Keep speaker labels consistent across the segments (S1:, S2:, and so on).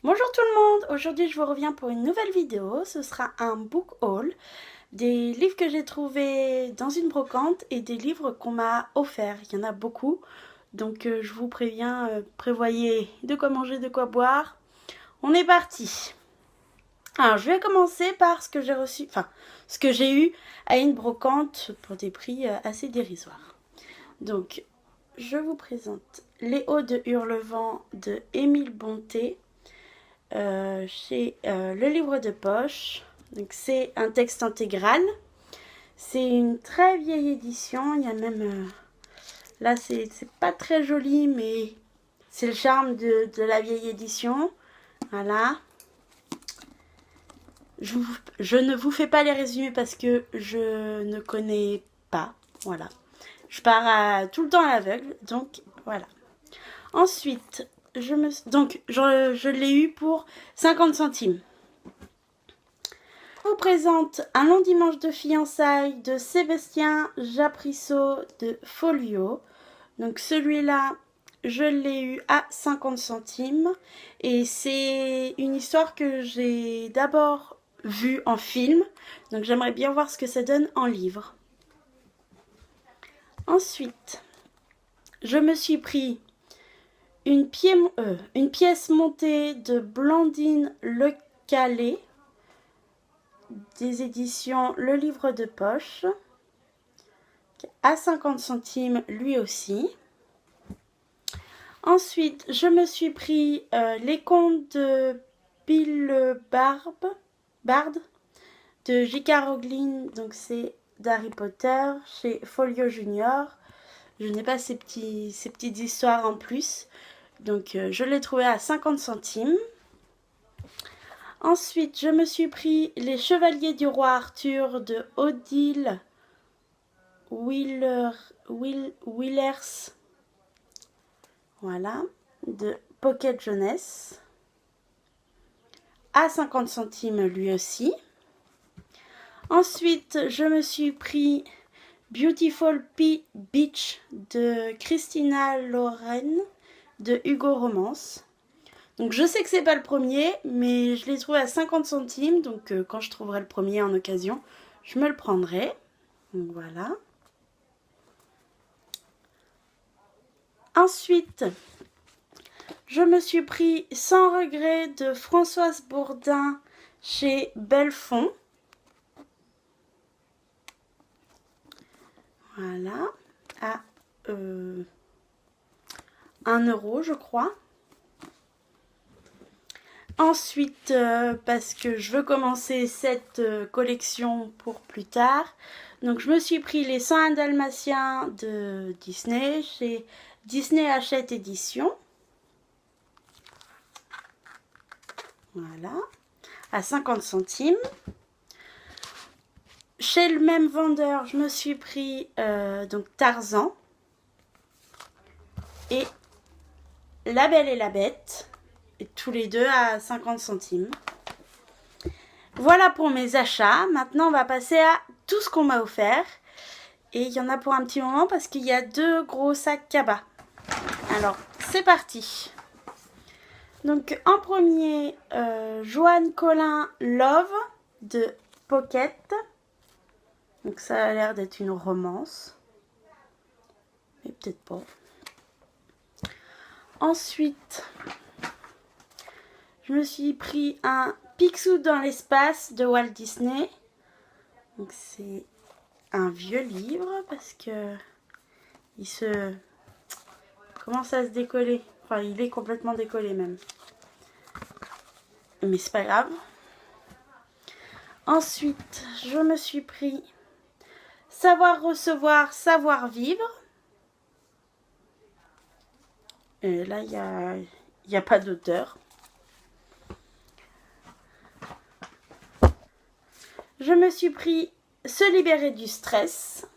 S1: Bonjour tout le monde, aujourd'hui je vous reviens pour une nouvelle vidéo. Ce sera un book haul des livres que j'ai trouvés dans une brocante et des livres qu'on m'a offerts. Il y en a beaucoup, donc je vous préviens, prévoyez de quoi manger, de quoi boire. On est parti. Alors je vais commencer par ce que j'ai reçu, enfin ce que j'ai eu à une brocante pour des prix assez dérisoires. Donc je vous présente Les Hauts de Hurlevent de Émile Bonté. Chez Le Livre de Poche. Donc c'est un texte intégral. C'est une très vieille édition. Il y a même là c'est pas très joli, mais c'est le charme de la vieille édition. Voilà. Je ne vous fais pas les résumés parce que je ne connais pas. Voilà. Je pars tout le temps à l'aveugle. Donc voilà. Ensuite, je l'ai eu pour 50 centimes. Je vous présente Un long dimanche de fiançailles de Sébastien Japrissot de Folio. Donc celui-là, je l'ai eu à 50 centimes. Et c'est une histoire que j'ai d'abord vue en film. Donc j'aimerais bien voir ce que ça donne en livre. Ensuite, je me suis pris une pièce montée de Blandine Le Calais, des éditions Le Livre de Poche, à 50 centimes lui aussi. Ensuite, je me suis pris Les Contes de Bill Bard de J.K. Rowling, donc c'est d'Harry Potter, chez Folio Junior. Je n'ai pas ces petites histoires en plus. Donc je l'ai trouvé à 50 centimes. Ensuite, je me suis pris Les Chevaliers du Roi Arthur de Odile Willers. Voilà, de Pocket Jeunesse. À 50 centimes lui aussi. Ensuite, je me suis pris Beautiful Beach de Christina Loren de Hugo Romance. Donc je sais que c'est pas le premier, mais je l'ai trouvé à 50 centimes. Donc quand je trouverai le premier en occasion, je me le prendrai. Donc voilà. Ensuite, je me suis pris Sans regret de Françoise Bourdin chez Belfond. Voilà. À 1 euro, je crois. Ensuite, parce que je veux commencer cette collection pour plus tard, donc je me suis pris Les 101 Dalmatiens de Disney chez Disney Hachette Édition. Voilà, à 50 centimes. Chez le même vendeur, je me suis pris donc Tarzan et La Belle et la Bête. Et tous les deux à 50 centimes. Voilà pour mes achats. Maintenant, on va passer à tout ce qu'on m'a offert. Et il y en a pour un petit moment parce qu'il y a 2 gros sacs cabas. Alors, c'est parti. Donc, en premier, Joanne Collin Love de Pocket. Donc, ça a l'air d'être une romance. Mais peut-être pas. Ensuite, je me suis pris un Picsou dans l'espace de Walt Disney. Donc c'est un vieux livre parce que il se commence à se décoller. Enfin, il est complètement décollé même. Mais c'est pas grave. Ensuite, je me suis pris Savoir recevoir, savoir vivre. Et là, il n'y a pas d'auteur. Je me suis pris Se libérer du stress.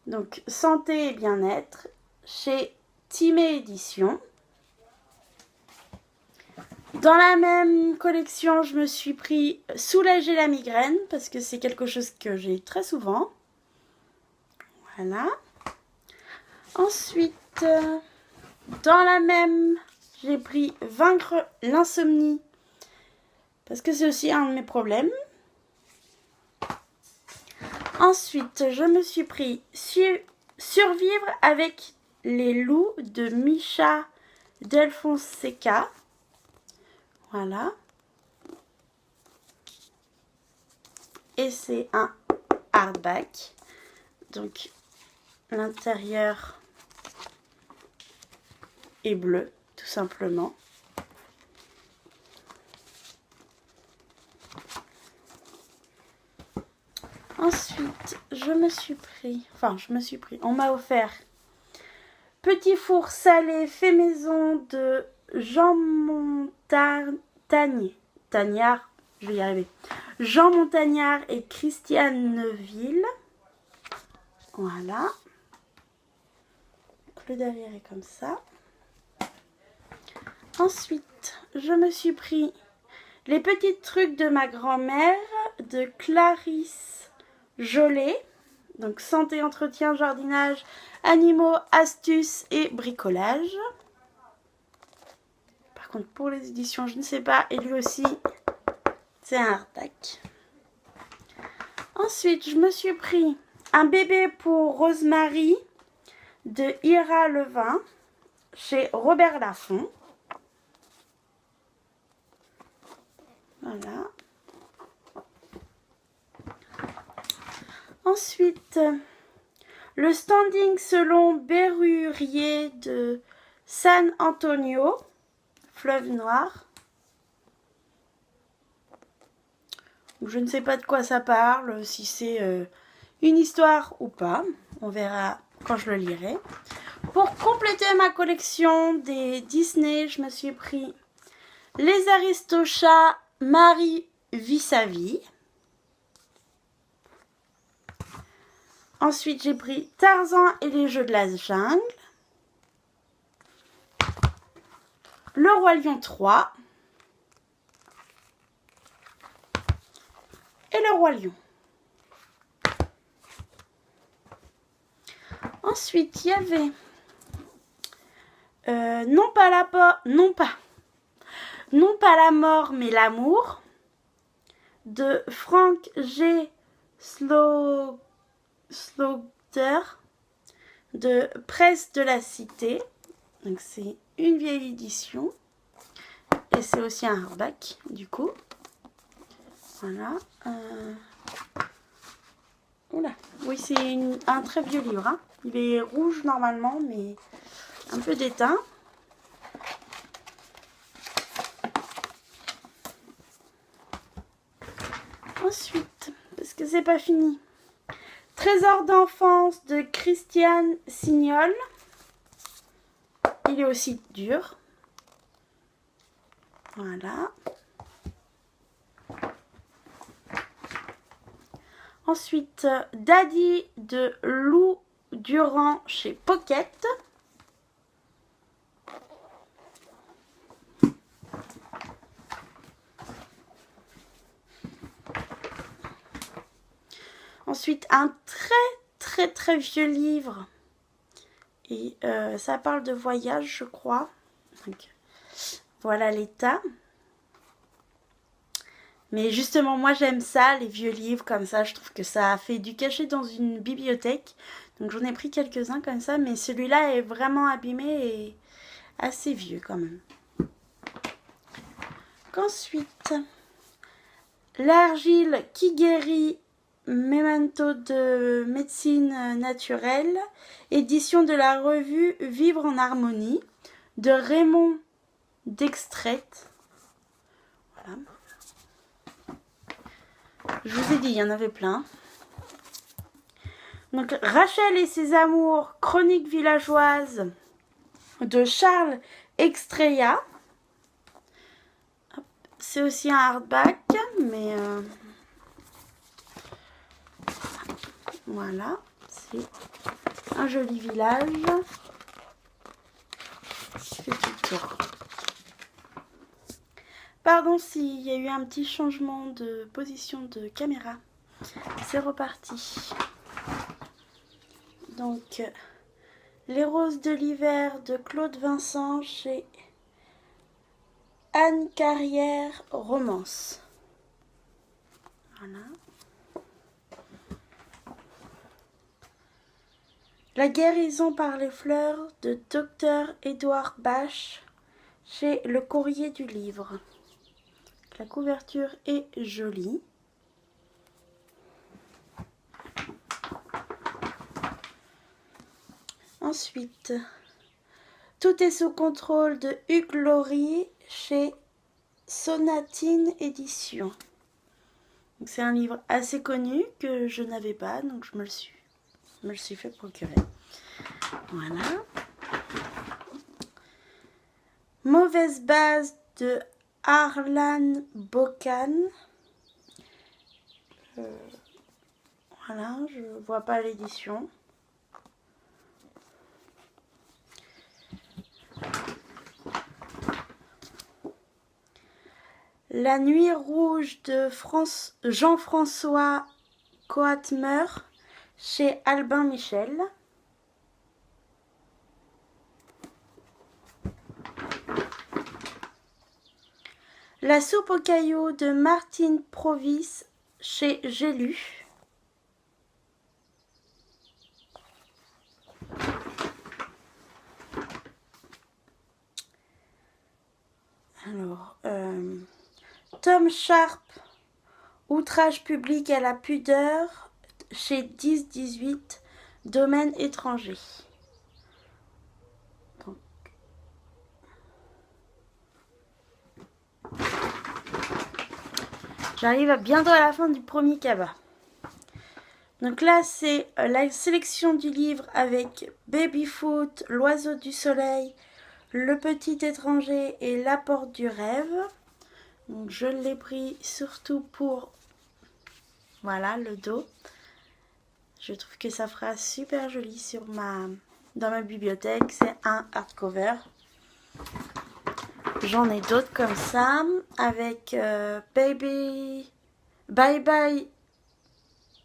S1: Donc santé et bien-être chez Timé Édition. Dans la même collection, je me suis pris Soulager la migraine parce que c'est quelque chose que j'ai très souvent. Voilà. Ensuite, dans la même, j'ai pris Vaincre l'insomnie parce que c'est aussi un de mes problèmes. Ensuite, je me suis pris Survivre avec les loups de Misha Del Fonseca. Voilà. Et c'est un hardback. Donc, l'intérieur est bleu, tout simplement. Ensuite, on m'a offert Petit four salé fait maison de Jean Montagnard, je vais y arriver. Jean Montagnard et Christiane Neuville. Voilà. Le derrière est comme ça. Ensuite, je me suis pris Les petits trucs de ma grand-mère de Clarisse Jolet. Donc santé, entretien, jardinage, animaux, astuces et bricolage. Par contre pour les éditions je ne sais pas. Et lui aussi c'est un hardback. Ensuite je me suis pris Un bébé pour Rosemary de Ira Levin chez Robert Laffont. Voilà. Ensuite, le standing selon Bérurier de San Antonio, Fleuve Noir. Je ne sais pas de quoi ça parle, si c'est une histoire ou pas. On verra quand je le lirai. Pour compléter ma collection des Disney, je me suis pris Les Aristochats, Marie vit sa vie. Ensuite, j'ai pris Tarzan et les Jeux de la jungle. Le Roi Lion 3. Et le Roi Lion. Ensuite, il y avait non pas la mort, mais l'amour de Frank G. Slaughter de Presse de la Cité. Donc c'est une vieille édition et c'est aussi un hardback du coup. Voilà. Oula. Oui, c'est un très vieux livre. Hein. Il est rouge normalement, mais un peu déteint. Ensuite, parce que c'est pas fini. Trésor d'enfance de Christiane Signol. Il est aussi dur. Voilà. Ensuite, Daddy de Lou Durand chez Pocket. Ensuite, un très vieux livre. Et ça parle de voyage, je crois. Donc, voilà l'état. Mais justement, moi j'aime ça, les vieux livres comme ça. Je trouve que ça fait du cachet dans une bibliothèque. Donc j'en ai pris quelques-uns comme ça. Mais celui-là est vraiment abîmé et assez vieux quand même. Ensuite, l'argile qui guérit, memento de médecine naturelle, édition de la revue Vivre en harmonie de Raymond Dextret. Voilà. Je vous ai dit, il y en avait plein. Donc Rachel et ses amours, chronique villageoise de Charles Extreya. C'est aussi un hardback, mais voilà, c'est un joli village. Je fais tout le tour. Pardon s'il y a eu un petit changement de position de caméra. C'est reparti. Donc, Les roses de l'hiver de Claude Vincent chez Anne Carrière Romance. Voilà. La guérison par les fleurs de Dr Édouard Bach chez Le Courrier du Livre. La couverture est jolie. Ensuite, Tout est sous contrôle de Hugues Laurie chez Sonatine Éditions. C'est un livre assez connu que je n'avais pas, donc je me le suis fait procurer. Voilà. Mauvaise base de Harlan Bocan. Voilà, je vois pas l'édition. La nuit rouge de Jean-François Coatmer chez Albin Michel. La soupe aux cailloux de Martine Provis chez J'ai lu. Alors, Tom Sharp, Outrage public à la pudeur chez 10-18, Domaine étranger. Donc, j'arrive bientôt à la fin du premier cabas. Donc là, c'est la sélection du livre avec Babyfoot, L'oiseau du soleil, Le petit étranger et La porte du rêve. Donc je l'ai pris surtout pour, voilà, le dos. Je trouve que ça fera super joli dans ma bibliothèque. C'est un hardcover. J'en ai d'autres comme ça avec Bye Bye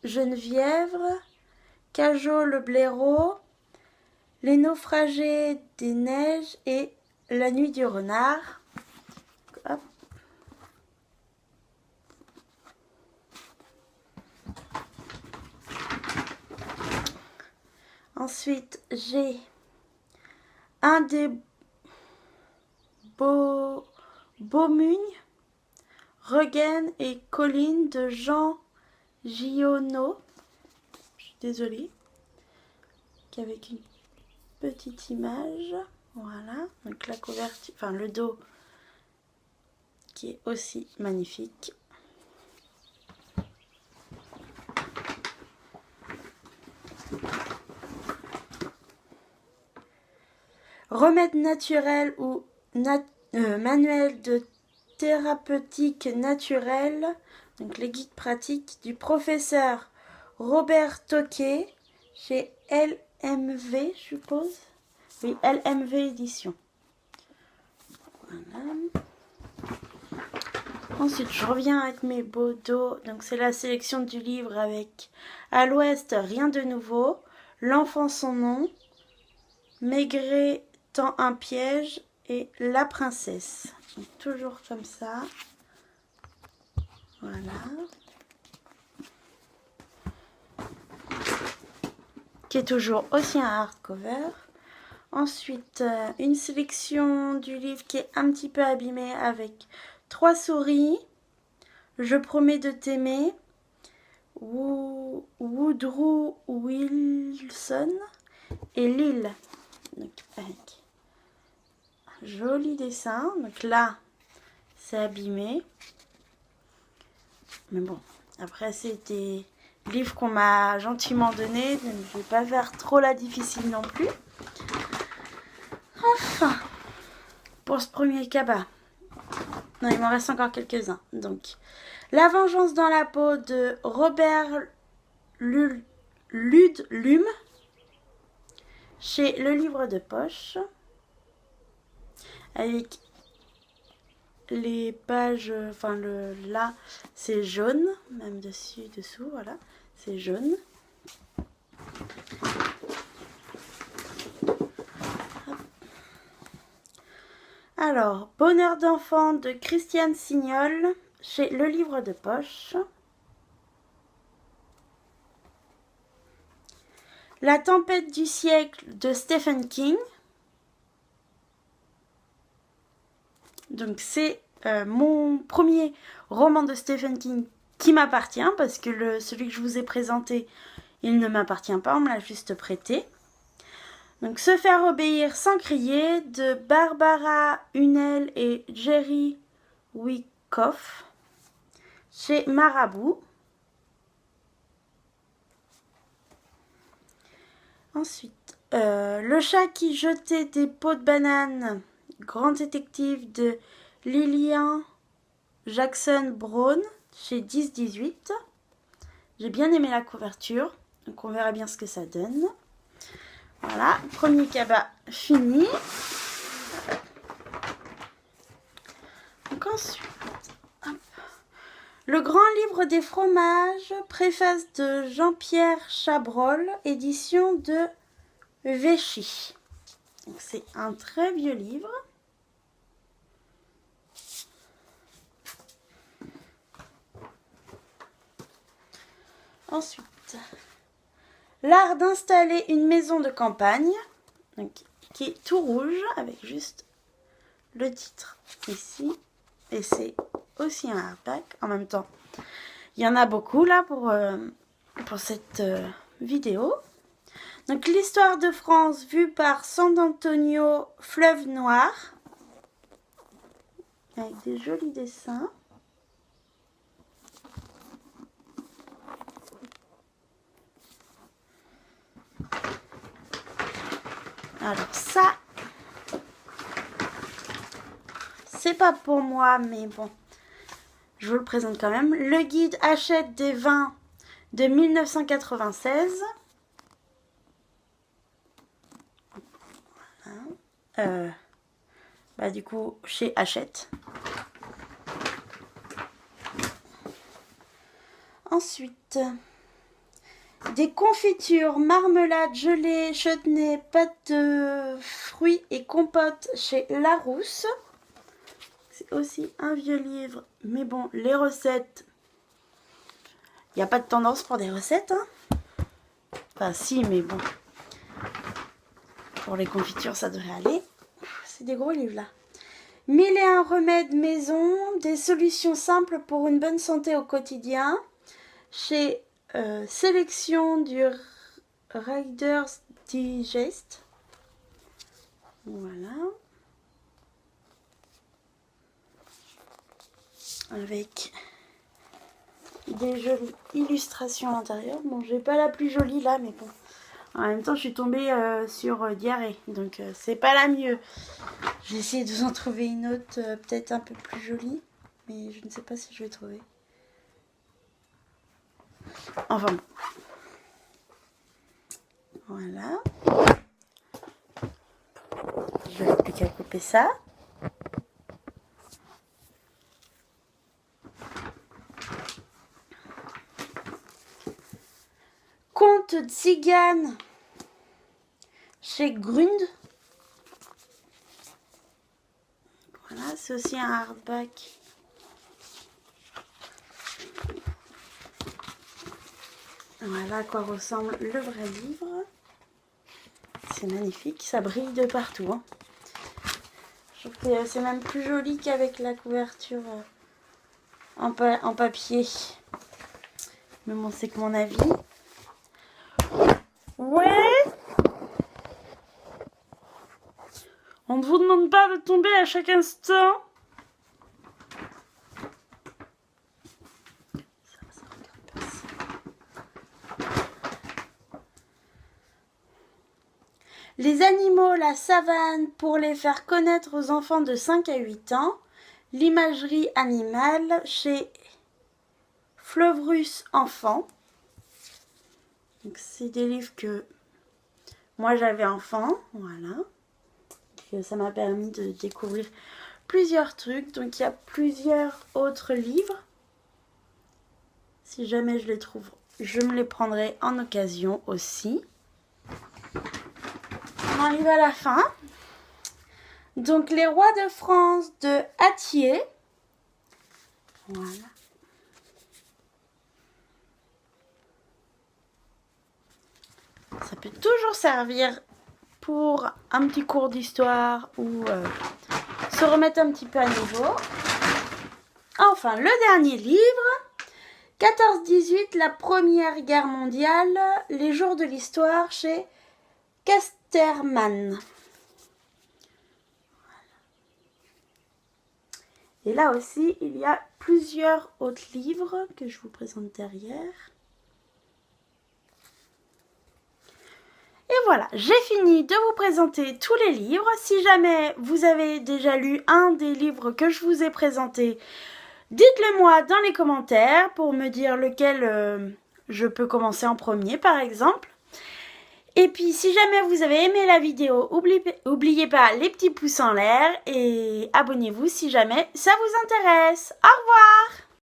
S1: Geneviève, Cajot le blaireau, Les naufragés des neiges et La nuit du renard. Hop. Ensuite, j'ai un des Beaumugne, Regain et Colline de Jean Giono. Je suis désolée. Avec une petite image. Voilà. Donc la couverture, enfin le dos qui est aussi magnifique. Remède naturel ou manuel de thérapeutique naturelle, donc les guides pratiques du professeur Robert Toquet chez LMV, je suppose. Oui, LMV édition. Voilà. Ensuite, je reviens avec mes beaux dos. Donc c'est la sélection du livre avec À l'Ouest, rien de nouveau, L'enfant son nom, Maigret tend un piège et La princesse. Donc, toujours comme ça. Voilà. Qui est toujours aussi un hardcover. Ensuite, une sélection du livre qui est un petit peu abîmée avec Trois souris, Je promets de t'aimer, Woodrow Wilson et Lille. Donc, avec joli dessin. Donc là, c'est abîmé. Mais bon, après c'est des livres qu'on m'a gentiment donnés, donc je ne vais pas faire trop la difficile non plus. Enfin, pour ce premier cabas, non, il m'en reste encore quelques-uns. Donc, La vengeance dans la peau de Robert Ludlum chez Le Livre de Poche, avec les pages, enfin là c'est jaune, même dessus, dessous, voilà, c'est jaune. Alors, Bonheur d'enfant de Christiane Signol chez Le Livre de Poche. La tempête du siècle de Stephen King. Donc c'est mon premier roman de Stephen King qui m'appartient parce que celui que je vous ai présenté, il ne m'appartient pas, on me l'a juste prêté. Donc Se faire obéir sans crier de Barbara Hunnell et Jerry Wyckoff chez Marabout. Ensuite, Le chat qui jetait des pots de banane, grand détective de Lillian Jackson Brown chez 10-18. J'ai bien aimé la couverture, donc on verra bien ce que ça donne. Voilà, premier cabas fini. Donc ensuite, hop. Le grand livre des fromages, préface de Jean-Pierre Chabrol, édition de Véchy. C'est un très vieux livre. Ensuite, l'art d'installer une maison de campagne, donc, qui est tout rouge avec juste le titre ici. Et c'est aussi un hardback en même temps. Il y en a beaucoup là pour cette vidéo. Donc l'histoire de France vue par San Antonio Fleuve Noir. Avec des jolis dessins. Alors ça, c'est pas pour moi, mais bon, je vous le présente quand même. Le guide Achète des vins de 1996. Voilà. Du coup, chez Hachette. Ensuite, des confitures, marmelade, gelée, chutney, pâte de fruits et compote chez Larousse. C'est aussi un vieux livre, mais bon, les recettes, il n'y a pas de tendance pour des recettes, hein. Enfin si, mais bon, pour les confitures ça devrait aller. C'est des gros livres là. 1001 remèdes maison, des solutions simples pour une bonne santé au quotidien, chez Sélection du Reader's Digest. Voilà. Avec des jolies illustrations à l'intérieur. Bon, j'ai pas la plus jolie là, mais bon. En même temps, je suis tombée sur Diarrhée, donc c'est pas la mieux. J'ai essayé de vous en trouver une autre, peut-être un peu plus jolie, mais je ne sais pas si je vais trouver. Enfin bon. Voilà. Je n'ai plus qu'à couper ça. Conte tzigane chez Grund. Voilà, c'est aussi un hardback. Voilà à quoi ressemble le vrai livre. C'est magnifique, ça brille de partout, hein. Je trouve que c'est même plus joli qu'avec la couverture en papier. Mais bon, c'est que mon avis. Ouais. On ne vous demande pas de tomber à chaque instant. Les animaux, la savane, pour les faire connaître aux enfants de 5 à 8 ans. L'imagerie animale chez Fleurus Enfant. C'est des livres que moi j'avais enfant, voilà. Donc, ça m'a permis de découvrir plusieurs trucs. Donc il y a plusieurs autres livres. Si jamais je les trouve, je me les prendrai en occasion aussi. On arrive à la fin. Donc les rois de France de Hatier. Voilà. Ça peut toujours servir pour un petit cours d'histoire ou se remettre un petit peu à niveau. Enfin, le dernier livre, 14-18, la Première Guerre mondiale, les jours de l'histoire chez Casterman. Et là aussi, il y a plusieurs autres livres que je vous présente derrière. Et voilà, j'ai fini de vous présenter tous les livres. Si jamais vous avez déjà lu un des livres que je vous ai présentés, dites-le moi dans les commentaires pour me dire lequel je peux commencer en premier par exemple. Et puis si jamais vous avez aimé la vidéo, n'oubliez pas les petits pouces en l'air et abonnez-vous si jamais ça vous intéresse. Au revoir!